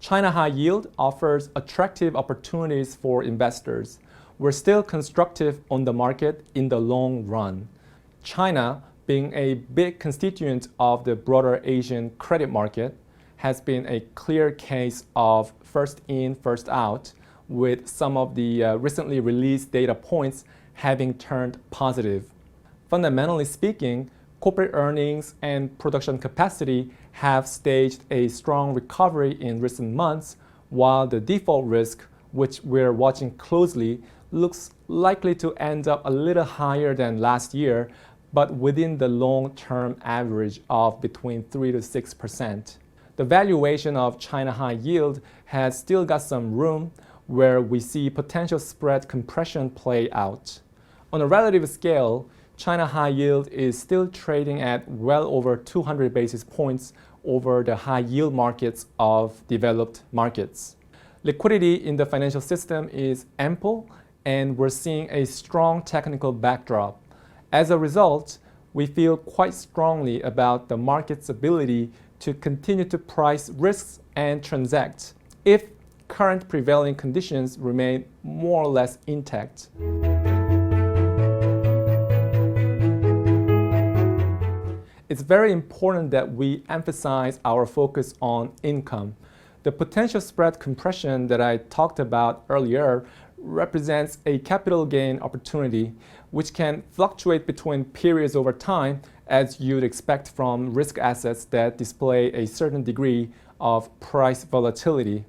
China high yield offers attractive opportunities for investors. We're still constructive on the market in the long run. China, being a big constituent of the broader Asian credit market, has been a clear case of first in, first out, with some of the recently released data points having turned positive. Fundamentally speaking, corporate earnings and production capacity have staged a strong recovery in recent months, while the default risk, which we're watching closely, looks likely to end up a little higher than last year, but within the long-term average of between 3 to 6%. The valuation of China high yield has still got some room where we see potential spread compression play out. On a relative scale, China high yield is still trading at well over 200 basis points over the high yield markets of developed markets. Liquidity in the financial system is ample, and we're seeing a strong technical backdrop. As a result, we feel quite strongly about the market's ability to continue to price risks and transact if current prevailing conditions remain more or less intact. It's very important that we emphasize our focus on income. The potential spread compression that I talked about earlier represents a capital gain opportunity which can fluctuate between periods over time, as you'd expect from risk assets that display a certain degree of price volatility.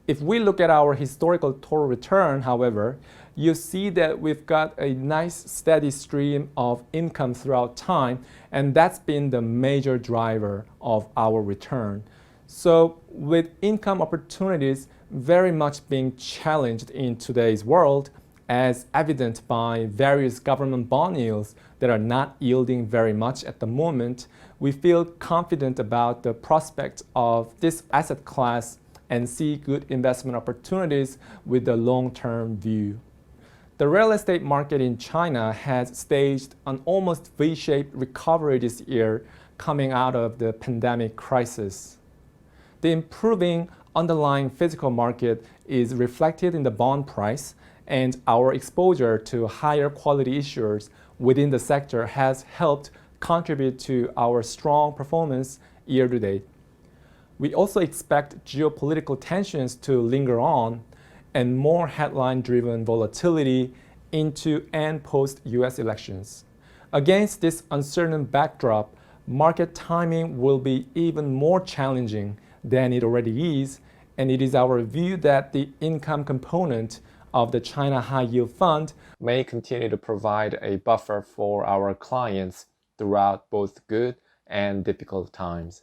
If we look at our historical total return, however, you see that we've got a nice steady stream of income throughout time, and that's been the major driver of our return. So with income opportunities very much being challenged in today's world, as evident by various government bond yields that are not yielding very much at the moment, we feel confident about the prospect of this asset class and see good investment opportunities with a long-term view. The real estate market in China has staged an almost V-shaped recovery this year coming out of the pandemic crisis. The improving underlying physical market is reflected in the bond price, and our exposure to higher quality issuers within the sector has helped contribute to our strong performance year to date. We also expect geopolitical tensions to linger on and more headline-driven volatility into and post-US elections. Against this uncertain backdrop, market timing will be even more challenging than it already is, and it is our view that the income component of the China High Yield Fund may continue to provide a buffer for our clients throughout both good and difficult times.